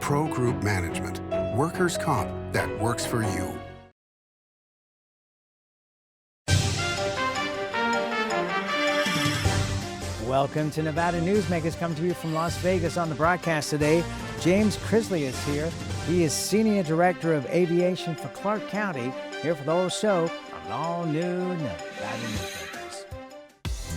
Pro Group Management. Workers' comp that works for you. Welcome to Nevada Newsmakers, coming to you from Las Vegas. On the broadcast today, James Chrisley is here. He is Senior Director of Aviation for Clark County, here for the whole show on all new Nevada Newsmakers.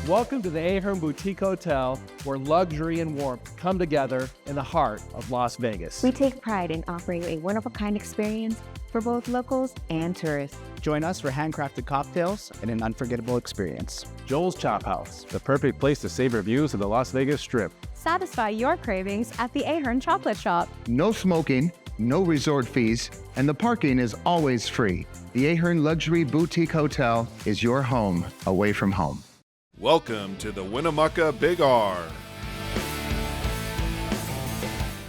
Welcome to the Ahern Boutique Hotel, where luxury and warmth come together in the heart of Las Vegas. We take pride in offering a one-of-a-kind experience for both locals and tourists. Join us for handcrafted cocktails and an unforgettable experience. Joel's Chop House, the perfect place to savor views of the Las Vegas Strip. Satisfy your cravings at the Ahern Chocolate Shop. No smoking, no resort fees, and the parking is always free. The Ahern Luxury Boutique Hotel is your home away from home. Welcome to the Winnemucca Big R.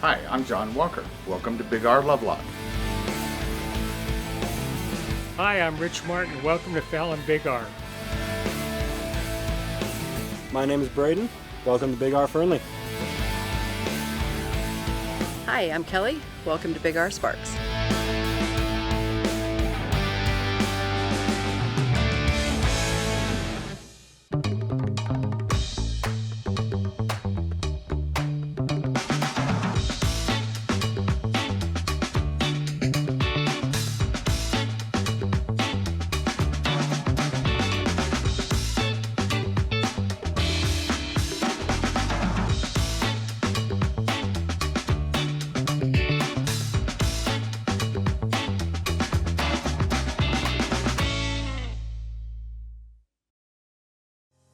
Hi, I'm John Walker. Welcome to Big R Lovelock. Hi, I'm Rich Martin. Welcome to Fallon Big R. My name is Braden. Welcome to Big R Fernley. Hi, I'm Kelly. Welcome to Big R Sparks.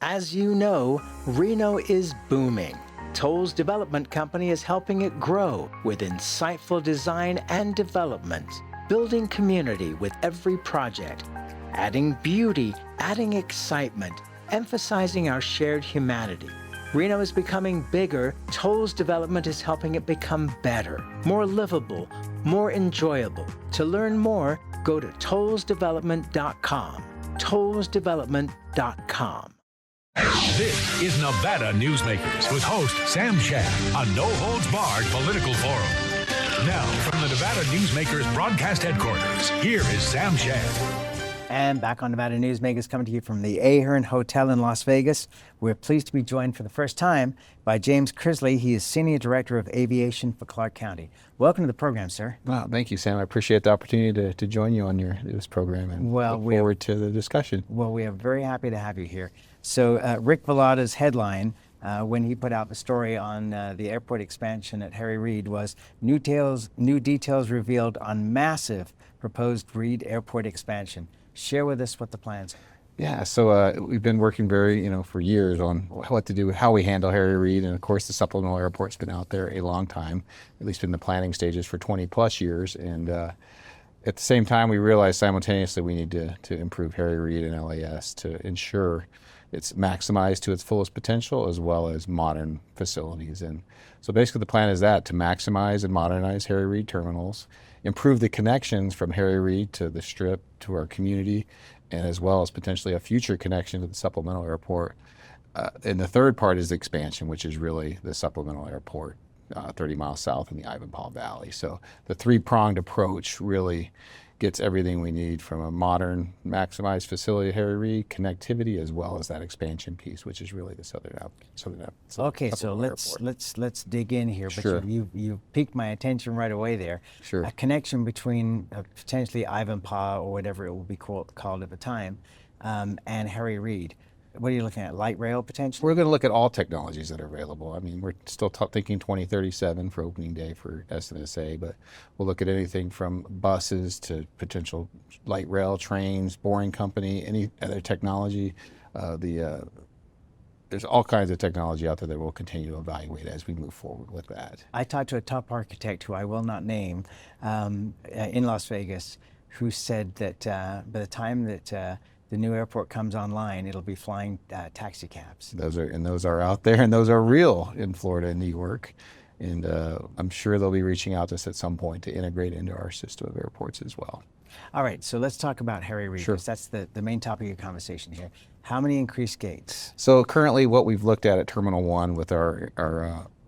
As you know, Reno is booming. Toll's development company is helping it grow with insightful design and development, building community with every project, adding beauty, adding excitement, emphasizing our shared humanity. Reno is becoming bigger. Toll's development is helping it become better, more livable, more enjoyable. To learn more, go to tollsdevelopment.com. tollsdevelopment.com. This is Nevada Newsmakers with host Sam Shad, a no-holds-barred political forum. Now, from the Nevada Newsmakers broadcast headquarters, here is Sam Shad. And back on Nevada Newsmakers, coming to you from the Ahern Hotel in Las Vegas. We're pleased to be joined for the first time by James Chrisley. He is Senior Director of Aviation for Clark County. Welcome to the program, sir. Well, thank you, Sam. I appreciate the opportunity to join you on this program and look forward to the discussion. Well, we are very happy to have you here. So Rick Vallada's headline when he put out the story on the airport expansion at Harry Reid was new details revealed on massive proposed Reid Airport expansion. Share with us what the plans are. Yeah, so we've been working for years on what to do, how we handle Harry Reid, and of course the supplemental airport's been out there a long time, at least in the planning stages for 20 plus years, and at the same time we realized simultaneously we need to improve Harry Reid and LAS to ensure it's maximized to its fullest potential as well as modern facilities. And so basically the plan is to maximize and modernize Harry Reid terminals, improve the connections from Harry Reid to the Strip, to our community, and as well as potentially a future connection to the supplemental airport. And the third part is the expansion, which is really the supplemental airport 30 miles south in the Ivanpah Valley. So the three-pronged approach really gets everything we need from a modern, maximized facility at Harry Reid, connectivity, as well as that expansion piece, which is really the southern. Okay, so let's dig in here. But sure. you piqued my attention right away there. Sure. A connection between potentially Ivanpah or whatever it will be called at the time, and Harry Reid. What are you looking at? Light rail potentially? We're going to look at all technologies that are available. I mean, we're still thinking 2037 for opening day for SNSA, but we'll look at anything from buses to potential light rail, trains, boring company, any other technology. There's all kinds of technology out there that we'll continue to evaluate as we move forward with that. I talked to a top architect who I will not name in Las Vegas, who said that by the time that the new airport comes online, it'll be flying taxi cabs. Those are out there, and those are real in Florida and New York. And I'm sure they'll be reaching out to us at some point to integrate into our system of airports as well. All right, so let's talk about Harry Reid, because that's the main topic of conversation here. How many increased gates? So currently what we've looked at Terminal 1 with our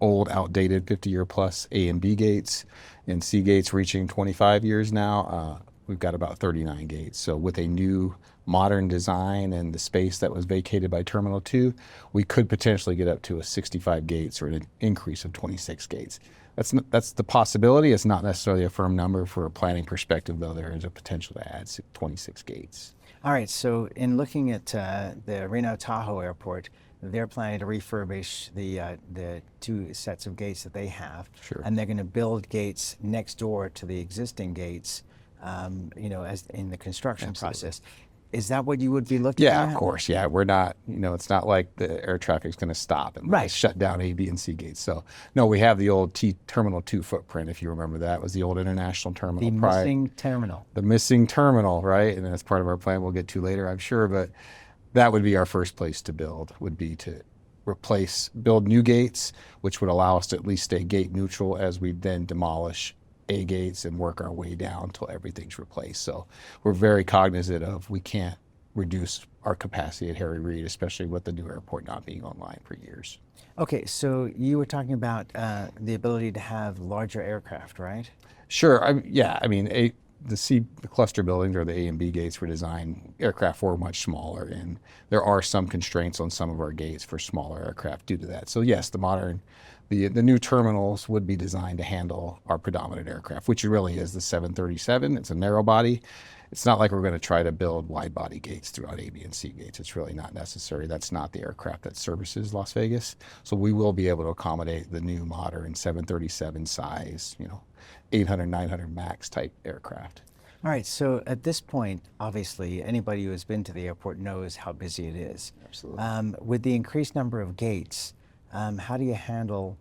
old, outdated 50-year plus A and B gates, and C gates reaching 25 years now. We've got about 39 gates. So with a new modern design and the space that was vacated by Terminal 2, we could potentially get up to a 65 gates or an increase of 26 gates. That's the possibility. It's not necessarily a firm number. For a planning perspective, though, there is a potential to add 26 gates. All right, so in looking at the Reno Tahoe Airport, they're planning to refurbish the 2 sets of gates that they have. Sure. And they're going to build gates next door to the existing gates, as in the construction process. Is that what you would be looking at? Yeah, of course. Yeah, we're not, it's not like the air traffic's going to stop and shut down A, B, and C gates. So, no, we have the old Terminal 2 footprint, if you remember that. It was the old international terminal. The missing terminal. The missing terminal, right? And that's part of our plan we'll get to later, I'm sure. But that would be our first place to build, would be to build new gates, which would allow us to at least stay gate neutral as we then demolish A gates and work our way down until everything's replaced. So we're very cognizant of we can't reduce our capacity at Harry Reid, especially with the new airport not being online for years. Okay, so you were talking about the ability to have larger aircraft, right? Sure. The cluster buildings or the A and B gates were designed, aircraft were much smaller, and there are some constraints on some of our gates for smaller aircraft due to that. So yes, the new terminals would be designed to handle our predominant aircraft, which really is the 737. It's a narrow body. It's not like we're going to try to build wide body gates throughout A, B, and C gates. It's really not necessary. That's not the aircraft that services Las Vegas. So we will be able to accommodate the new modern 737 size, 800, 900 max type aircraft. All right, so at this point, obviously, anybody who has been to the airport knows how busy it is. Absolutely. With the increased number of gates, how do you handle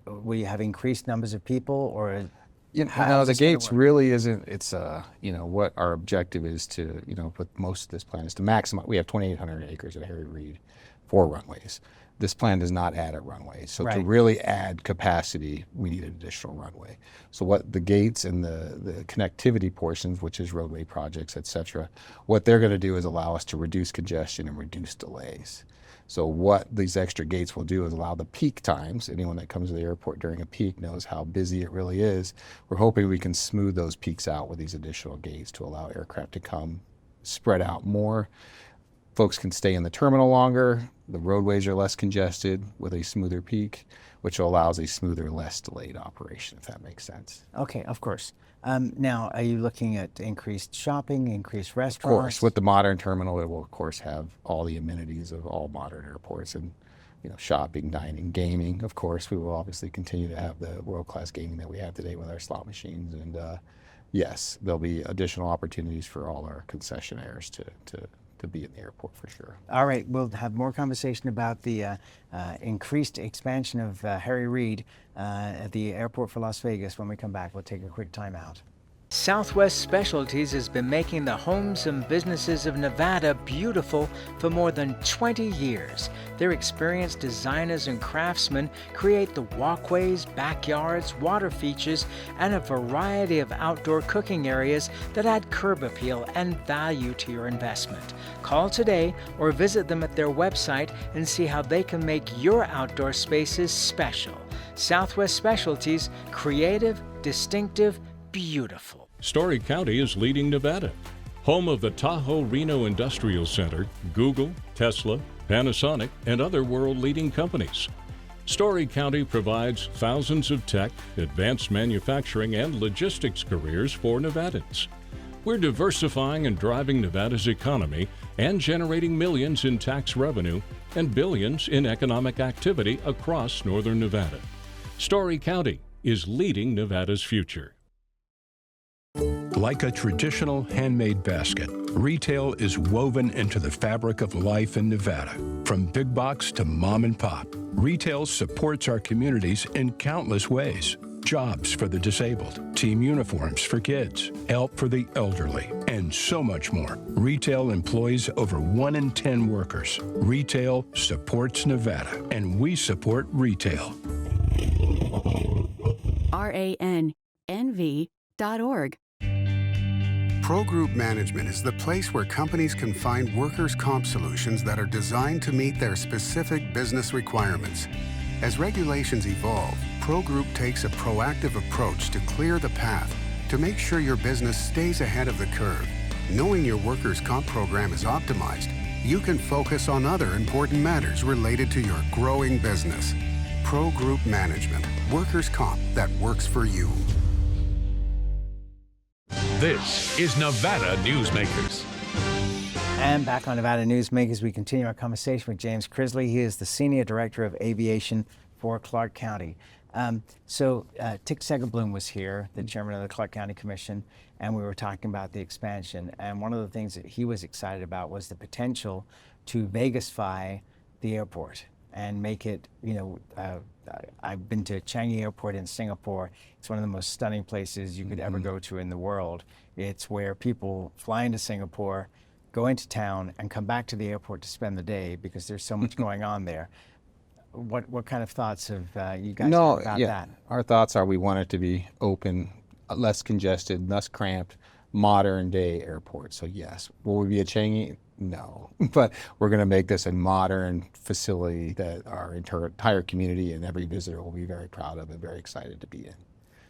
will you have increased numbers of people, or? The gates really isn't, it's, what our objective is to, with most of this plan is to maximize. We have 2,800 acres at Harry Reid, 4 runways. This plan does not add a runway. So to really add capacity, we need an additional runway. So what the gates and the connectivity portions, which is roadway projects, et cetera, what they're going to do is allow us to reduce congestion and reduce delays. So what these extra gates will do is allow the peak times. Anyone that comes to the airport during a peak knows how busy it really is. We're hoping we can smooth those peaks out with these additional gates to allow aircraft to come spread out more. Folks can stay in the terminal longer. The roadways are less congested with a smoother peak, which allows a smoother, less delayed operation, if that makes sense. Okay, of course. Now, are you looking at increased shopping, increased restaurants? Of course. With the modern terminal, it will, of course, have all the amenities of all modern airports and, shopping, dining, gaming. Of course, we will obviously continue to have the world-class gaming that we have today with our slot machines. And, yes, there'll be additional opportunities for all our concessionaires to be in the airport for sure. All right, we'll have more conversation about the increased expansion of Harry Reid at the airport for Las Vegas when we come back. We'll take a quick time out. Southwest Specialties has been making the homes and businesses of Nevada beautiful for more than 20 years. Their experienced designers and craftsmen create the walkways, backyards, water features, and a variety of outdoor cooking areas that add curb appeal and value to your investment. Call today or visit them at their website and see how they can make your outdoor spaces special. Southwest Specialties, creative, distinctive, beautiful. Story County is leading Nevada. Home of the Tahoe Reno Industrial Center, Google, Tesla, Panasonic, and other world-leading companies. Story County provides thousands of tech, advanced manufacturing, and logistics careers for Nevadans. We're diversifying and driving Nevada's economy and generating millions in tax revenue and billions in economic activity across northern Nevada. Story County is leading Nevada's future. Like a traditional handmade basket, retail is woven into the fabric of life in Nevada. From big box to mom and pop, retail supports our communities in countless ways. Jobs for the disabled, team uniforms for kids, help for the elderly, and so much more. Retail employs over 1 in 10 workers. Retail supports Nevada, and we support retail. RANNV.org. Pro Group Management is the place where companies can find workers' comp solutions that are designed to meet their specific business requirements. As regulations evolve, Pro Group takes a proactive approach to clear the path to make sure your business stays ahead of the curve. Knowing your workers' comp program is optimized, you can focus on other important matters related to your growing business. Pro Group Management, workers' comp that works for you. This is Nevada Newsmakers. And back on Nevada Newsmakers, we continue our conversation with James Chrisley. He is the Senior Director of Aviation for Clark County. Tick Segerblum was here, the Chairman of the Clark County Commission, and we were talking about the expansion. And one of the things that he was excited about was the potential to Vegasify the airport and make it, I've been to Changi Airport in Singapore. It's one of the most stunning places you could ever go to in the world. It's where people fly into Singapore, go into town, and come back to the airport to spend the day because there's so much going on there. What kind of thoughts have you guys had about that? Our thoughts are we want it to be open, less congested, less cramped, modern day airport. So yes, will we be at Changi? No, but we're going to make this a modern facility that our entire community and every visitor will be very proud of and very excited to be in.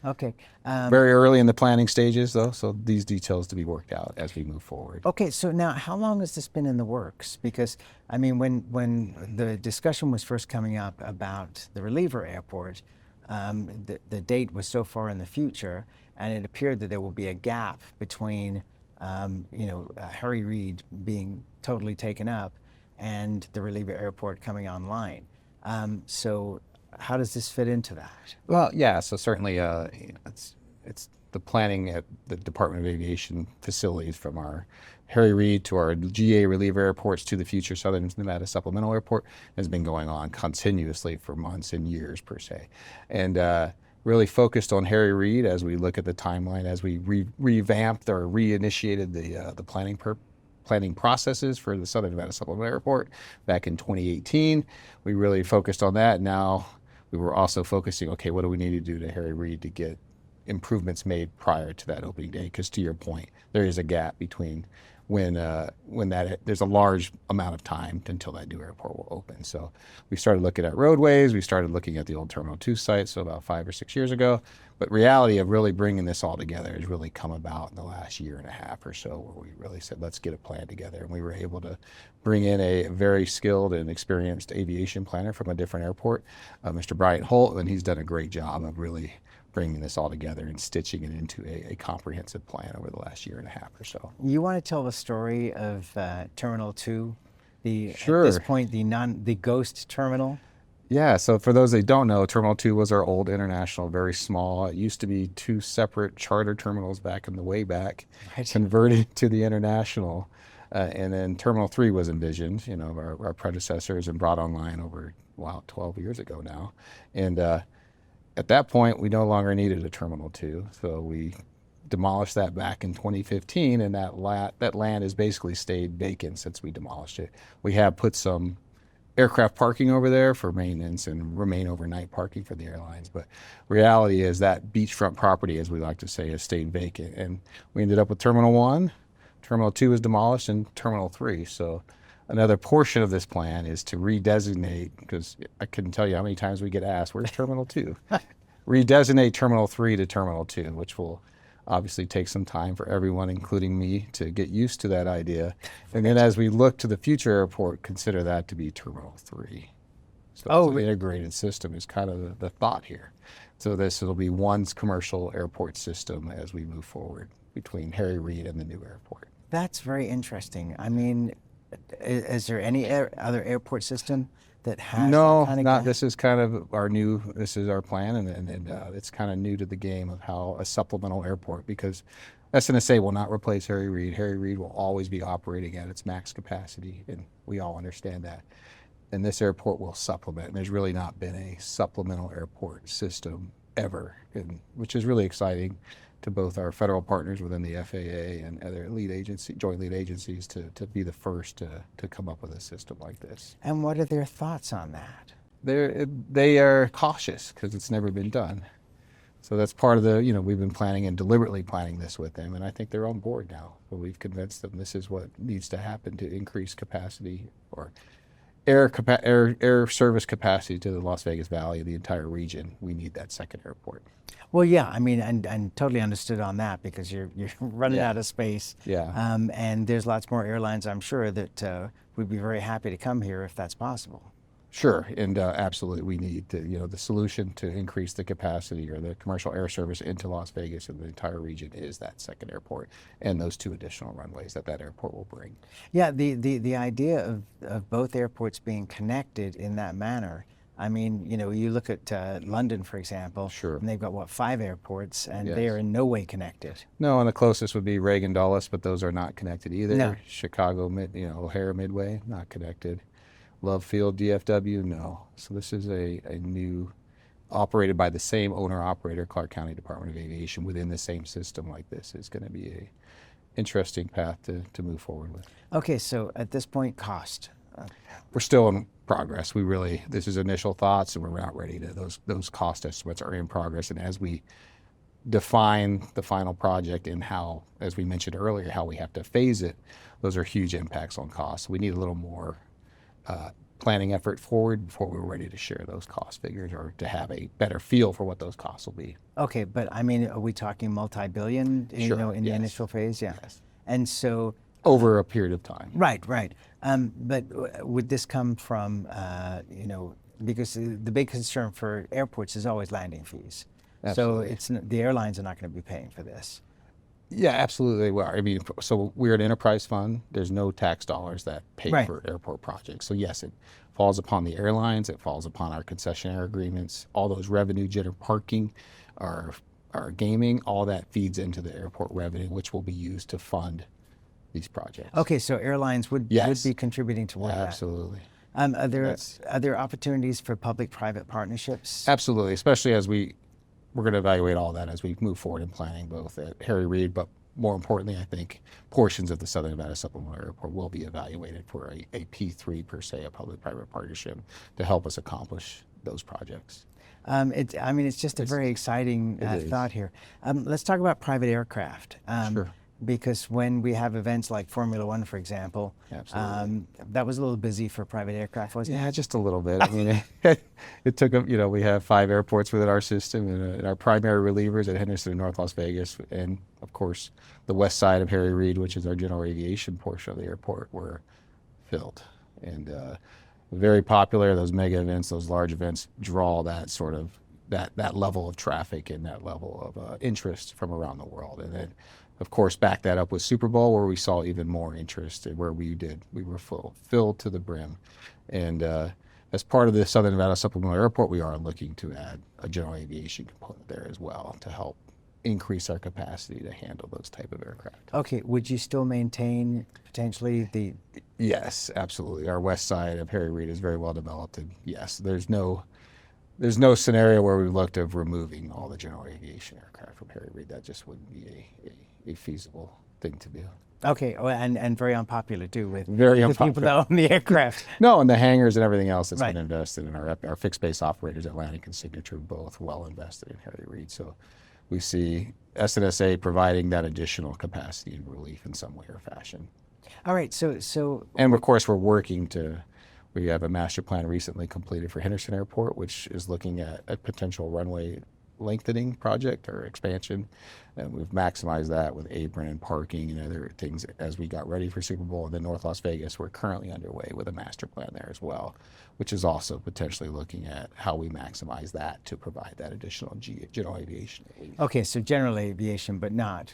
Okay. Very early in the planning stages, though, so these details to be worked out as we move forward. Okay, so now how long has this been in the works? Because, I mean, when the discussion was first coming up about the reliever airport, the date was so far in the future, and it appeared that there will be a gap between, Harry Reid being totally taken up and the reliever airport coming online. So how does this fit into that? Well, yeah, so certainly it's the planning at the Department of Aviation facilities from our Harry Reid to our GA reliever airports to the future Southern Nevada Supplemental Airport has been going on continuously for months and years per se. And really focused on Harry Reid as we look at the timeline, as we revamped or reinitiated the planning processes for the Southern Nevada Supplemental Airport back in 2018. We really focused on that. Now we were also focusing, okay, what do we need to do to Harry Reid to get improvements made prior to that opening day? Because to your point, there is a gap between when there's a large amount of time until that new airport will open. So we started looking at roadways, we started looking at the old Terminal 2 site, so about 5 or 6 years ago. But reality of really bringing this all together has really come about in the last year and a half or so, where we really said, let's get a plan together. And we were able to bring in a very skilled and experienced aviation planner from a different airport, Mr. Bryant Holt, and he's done a great job of really bringing this all together and stitching it into a comprehensive plan over the last year and a half or so. You want to tell the story of Terminal 2, Sure. At this point, the ghost terminal? Yeah, so for those that don't know, Terminal 2 was our old international, very small. It used to be 2 separate charter terminals back in the way back, converted to the international. And then Terminal 3 was envisioned, our predecessors, and brought online over, 12 years ago now. And at that point, we no longer needed a Terminal 2, so we demolished that back in 2015, and that land has basically stayed vacant since we demolished it. We have put some aircraft parking over there for maintenance and remain overnight parking for the airlines, but reality is that beachfront property, as we like to say, has stayed vacant, and we ended up with Terminal 1, Terminal 2 is demolished, and Terminal 3. So another portion of this plan is to redesignate, because I couldn't tell you how many times we get asked, where's Terminal 2? Redesignate Terminal 3 to Terminal 2, which will obviously take some time for everyone, including me, to get used to that idea. And then as we look to the future airport, consider that to be Terminal 3. So the integrated system is kind of the thought here. So it'll be one commercial airport system as we move forward between Harry Reid and the new airport. That's very interesting. I mean, is there any other airport system that has This is kind of this is our plan, and it's kind of new to the game of how a supplemental airport, because SNSA will not replace Harry Reid. Harry Reid will always be operating at its max capacity, and we all understand that. And this airport will supplement, and there's really not been a supplemental airport system ever, which is really exciting to both our federal partners within the FAA and other joint lead agencies to be the first to come up with a system like this. And what are their thoughts on that? They are cautious because it's never been done. So that's part of we've been planning and deliberately planning this with them, and I think they're on board now. So we've convinced them this is what needs to happen to increase capacity or air service capacity to the Las Vegas Valley, the entire region, we need that second airport. Well, yeah, I mean, and totally understood on that because you're running out of space. Yeah. And there's lots more airlines, I'm sure, that would be very happy to come here if that's possible. Sure, and absolutely, we need to, the solution to increase the capacity or the commercial air service into Las Vegas and the entire region is that second airport and those 2 additional runways that airport will bring. Yeah, the idea of both airports being connected in that manner. I mean, you look at London, for example, sure, and they've got 5 airports, and yes, they are in no way connected. No, and the closest would be Reagan Dulles, but those are not connected either. No. Chicago, O'Hare Midway, not connected. Love Field, DFW, no. So this is a new, operated by the same owner-operator, Clark County Department of Aviation, within the same system like this is going to be a interesting path to move forward with. Okay, so at this point, cost. We're still in progress. This is initial thoughts, and we're not ready to, those cost estimates are in progress. And as we define the final project and how, as we mentioned earlier, how we have to phase it, those are huge impacts on costs. We need a little more planning effort forward before we're ready to share those cost figures or to have a better feel for what those costs will be. Okay, but I mean, are we talking multi-billion, sure, in the initial phase? Yeah. Yes. And so... over a period of time. Right. But would this come from, because the big concern for airports is always landing fees. Absolutely. So the airlines are not going to be paying for this. Yeah, absolutely. Well, I mean, so we're an enterprise fund. There's no tax dollars that pay for airport projects. So yes, it falls upon the airlines. It falls upon our concessionaire agreements. All those revenue generating parking, our gaming, all that feeds into the airport revenue, which will be used to fund these projects. Okay, so airlines would be contributing toward that. Absolutely. Are there opportunities for public-private partnerships? Absolutely, especially as we're going to evaluate all that as we move forward in planning, both at Harry Reid, but more importantly, I think portions of the Southern Nevada Supplemental Airport will be evaluated for a P3 per se, a public-private partnership, to help us accomplish those projects. It's just a very exciting thought here. Let's talk about private aircraft. Sure. Because when we have events like Formula One, for example, that was a little busy for private aircraft, wasn't it? Yeah, just a little bit. I mean, it took, we have 5 airports within our system, and our primary relievers at Henderson and North Las Vegas, and of course, the west side of Harry Reid, which is our general aviation portion of the airport, were filled. And very popular, those mega events, those large events draw that sort of, that level of traffic and that level of interest from around the world. And then, of course, back that up with Super Bowl, where we saw even more interest, and where we were filled to the brim. And as part of the Southern Nevada Supplemental Airport, we are looking to add a general aviation component there as well to help increase our capacity to handle those type of aircraft. Okay, would you still maintain potentially the... Yes, absolutely. Our west side of Harry Reid is very well developed, and yes, there's no scenario where we looked at removing all the general aviation aircraft from Harry Reid. That just wouldn't be a feasible thing to do. Okay, and very unpopular too with very the people that own the aircraft. No, and the hangars and everything else that's been invested in. Our fixed base operators, Atlantic and Signature, both well invested in Harry Reid. So we see SNSA providing that additional capacity and relief in some way or fashion. All right, so and of course we have a master plan recently completed for Henderson Airport, which is looking at a potential runway lengthening project or expansion, and we've maximized that with apron and parking and other things as we got ready for Super Bowl. And then North Las Vegas, we're currently underway with a master plan there as well, which is also potentially looking at how we maximize that to provide that additional general aviation. Okay, so general aviation, but not,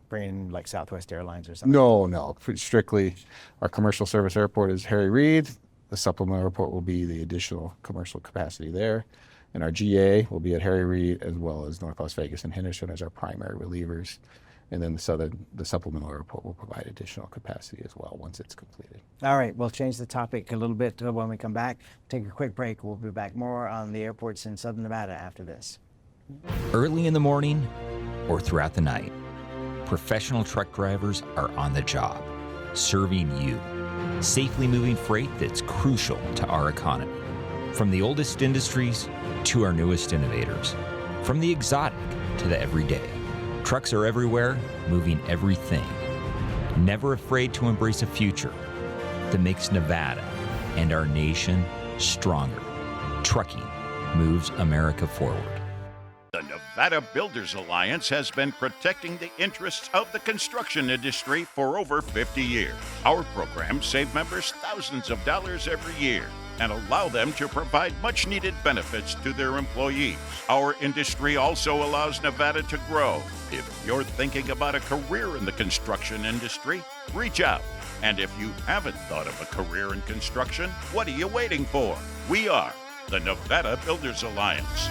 bringing like Southwest Airlines or something. No, strictly our commercial service airport is Harry Reid. The supplemental airport will be the additional commercial capacity there. And our GA will be at Harry Reid, as well as North Las Vegas and Henderson as our primary relievers. And then the supplemental airport will provide additional capacity as well once it's completed. All right, we'll change the topic a little bit when we come back. Take a quick break. We'll be back more on the airports in Southern Nevada after this. Early in the morning or throughout the night, professional truck drivers are on the job, serving you, safely moving freight that's crucial to our economy. From the oldest industries to our newest innovators, from the exotic to the everyday, trucks are everywhere, moving everything. Never afraid to embrace a future that makes Nevada and our nation stronger. Trucking moves America forward. The Nevada Builders Alliance has been protecting the interests of the construction industry for over 50 years. Our programs save members thousands of dollars every year and allow them to provide much-needed benefits to their employees. Our industry also allows Nevada to grow. If you're thinking about a career in the construction industry, reach out. And if you haven't thought of a career in construction, what are you waiting for? We are the Nevada Builders Alliance.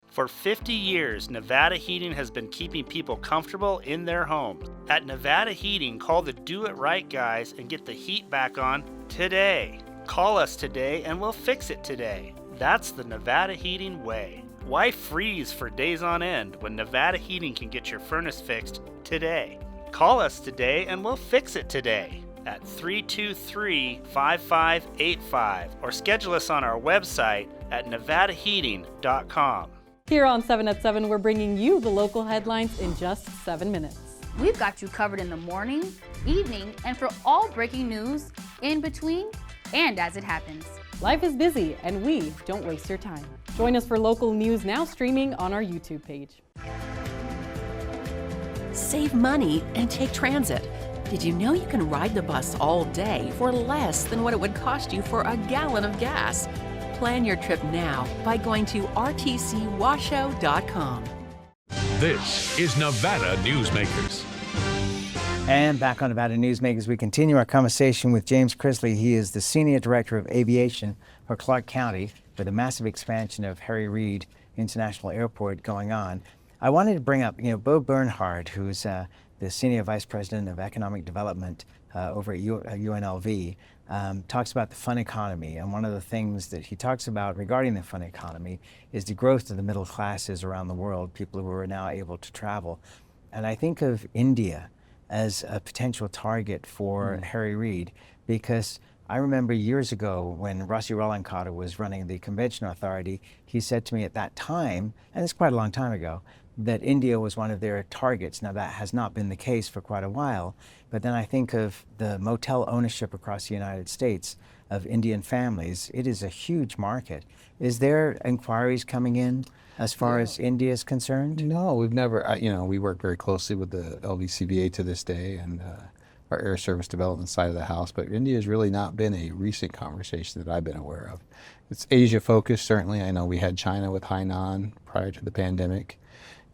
For 50 years, Nevada Heating has been keeping people comfortable in their homes. At Nevada Heating, call the Do It Right guys and get the heat back on today. Call us today and we'll fix it today. That's the Nevada Heating way. Why freeze for days on end when Nevada Heating can get your furnace fixed today? Call us today and we'll fix it today at 323-5585 or schedule us on our website at nevadaheating.com. Here on 7 at 7, we're bringing you the local headlines in just 7 minutes. We've got you covered in the morning, evening, and for all breaking news in between and as it happens. Life is busy, and we don't waste your time. Join us for local news now streaming on our YouTube page. Save money and take transit. Did you know you can ride the bus all day for less than what it would cost you for a gallon of gas? Plan your trip now by going to rtcwashoe.com. This is Nevada Newsmakers. And back on Nevada Newsmakers, we continue our conversation with James Chrisley. He is the Senior Director of Aviation for Clark County, with a massive expansion of Harry Reid International Airport going on. I wanted to bring up, Bo Bernhard, who's the Senior Vice President of Economic Development over at UNLV, talks about the fun economy. And one of the things that he talks about regarding the fun economy is the growth of the middle classes around the world, people who are now able to travel. And I think of India as a potential target for Harry Reid, because I remember years ago when Rossi Rollincotto was running the Convention Authority, he said to me at that time, and it's quite a long time ago, that India was one of their targets. Now that has not been the case for quite a while, but then I think of the motel ownership across the United States of Indian families. It is a huge market. Is there inquiries coming in as far as India is concerned? No, we've never, we work very closely with the LVCVA to this day and our air service development side of the house, but India has really not been a recent conversation that I've been aware of. It's Asia focused, certainly. I know we had China with Hainan prior to the pandemic.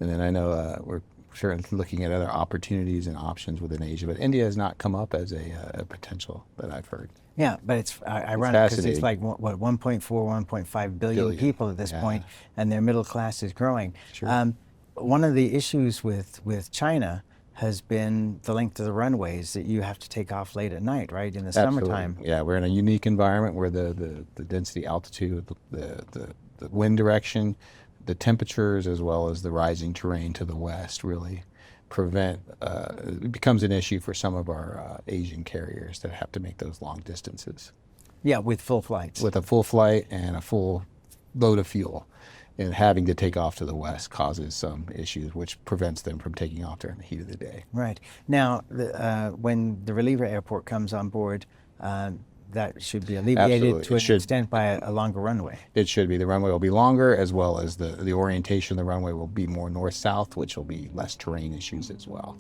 And then I know we're certainly looking at other opportunities and options within Asia, but India has not come up as a potential that I've heard. Yeah, but it's ironic because it's like, 1.4, 1.5 billion people at this point, and their middle class is growing. Sure. One of the issues with China has been the length of the runways, that you have to take off late at night, right, in the summertime. Yeah, we're in a unique environment where the density, altitude, the wind direction, the temperatures, as well as the rising terrain to the west, really prevent, it becomes an issue for some of our Asian carriers that have to make those long distances. Yeah, with full flights. With a full flight and a full load of fuel. And having to take off to the west causes some issues, which prevents them from taking off during the heat of the day. Right. Now, when the reliever airport comes on board, that should be alleviated to an extent by a longer runway. It should be. The runway will be longer, as well as the orientation of the runway will be more north-south, which will be less terrain issues as well.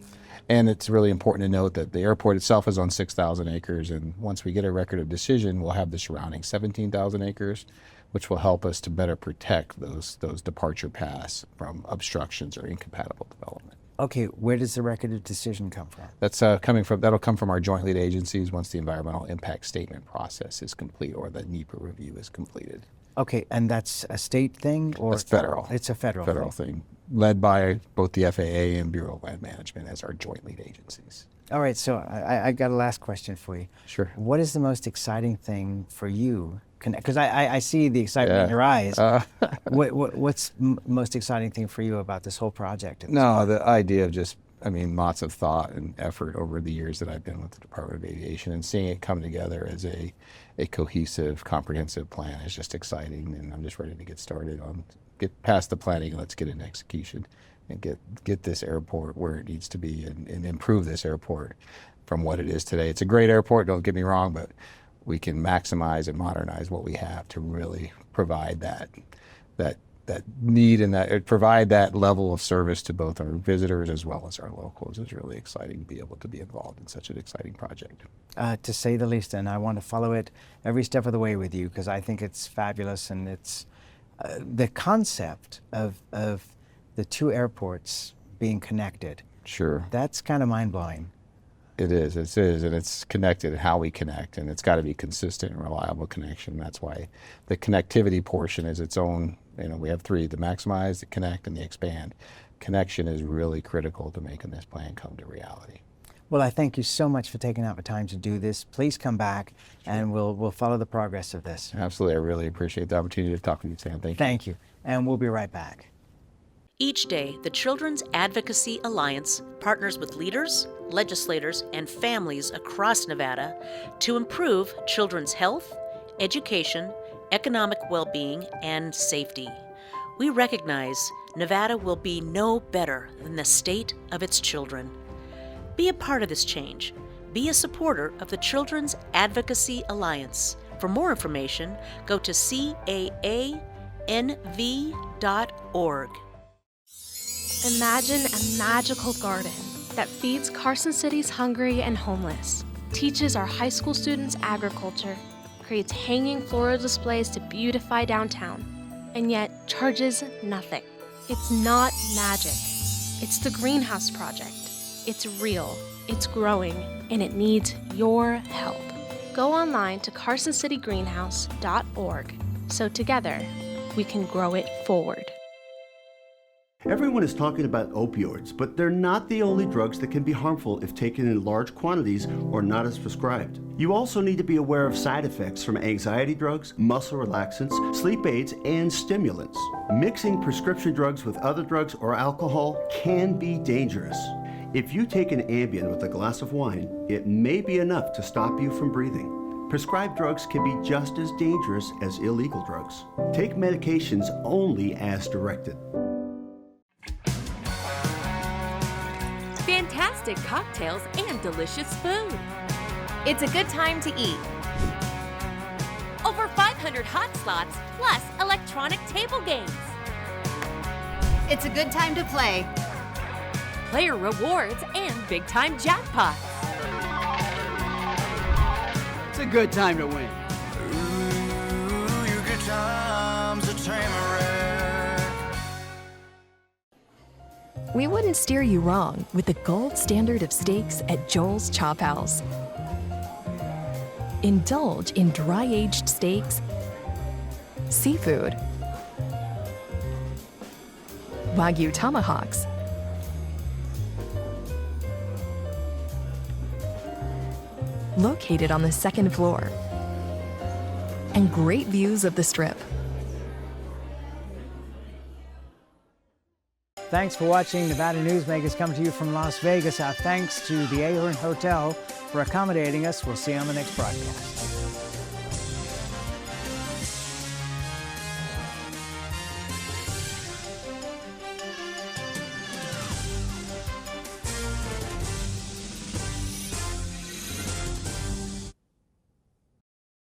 And it's really important to note that the airport itself is on 6,000 acres, and once we get a record of decision, we'll have the surrounding 17,000 acres, which will help us to better protect those departure paths from obstructions or incompatible development. Okay, where does the record of decision come from? That's that'll come from our joint lead agencies once the environmental impact statement process is complete or the NEPA review is completed. Okay, and that's a state thing or it's federal? It's a federal thing, led by both the FAA and Bureau of Land Management as our joint lead agencies. All right, so I got a last question for you. Sure. What is the most exciting thing for you? Because I see the excitement in your eyes. What's most exciting thing for you about this whole project? No, the idea of lots of thought and effort over the years that I've been with the Department of Aviation, and seeing it come together as a cohesive, comprehensive plan is just exciting, and I'm just ready to get started get past the planning and let's get into execution and get this airport where it needs to be and improve this airport from what it is today. It's a great airport, don't get me wrong, but we can maximize and modernize what we have to really provide that need and provide that level of service to both our visitors as well as our locals. Is really exciting to be able to be involved in such an exciting project. To say the least, and I want to follow it every step of the way with you because I think it's fabulous, and it's the concept of the two airports being connected. Sure. That's kind of mind-blowing. It is, and it's connected, how we connect, and it's got to be consistent and reliable connection. That's why the connectivity portion is its own, we have three: the maximize, the connect, and the expand. Connection is really critical to making this plan come to reality. Well, I thank you so much for taking out the time to do this. Please come back, and we'll follow the progress of this. Absolutely, I really appreciate the opportunity to talk with you, Sam. Thank you. Thank you, and we'll be right back. Each day, the Children's Advocacy Alliance partners with leaders, legislators, and families across Nevada to improve children's health, education, economic well-being, and safety. We recognize Nevada will be no better than the state of its children. Be a part of this change. Be a supporter of the Children's Advocacy Alliance. For more information, go to caanv.org. Imagine a magical garden that feeds Carson City's hungry and homeless, teaches our high school students agriculture, creates hanging floral displays to beautify downtown, and yet charges nothing. It's not magic. It's the Greenhouse Project. It's real, it's growing, and it needs your help. Go online to carsоncitygreenhouse.org so together we can grow it forward. Everyone is talking about opioids, but they're not the only drugs that can be harmful if taken in large quantities or not as prescribed. You also need to be aware of side effects from anxiety drugs, muscle relaxants, sleep aids, and stimulants. Mixing prescription drugs with other drugs or alcohol can be dangerous. If you take an Ambien with a glass of wine, it may be enough to stop you from breathing. Prescribed drugs can be just as dangerous as illegal drugs. Take medications only as directed. Fantastic cocktails and delicious food. It's a good time to eat. Over 500 hot slots, plus electronic table games. It's a good time to play. Player rewards and big-time jackpots. It's a good time to win. Ooh, your good times are Tamarack. We wouldn't steer you wrong with the gold standard of steaks at Joel's Chop House. Indulge in dry-aged steaks, seafood, Wagyu tomahawks, located on the second floor, and great views of the Strip. Thanks for watching Nevada Newsmakers come to you from Las Vegas. Our thanks to the Ahern Hotel for accommodating us. We'll see you on the next broadcast.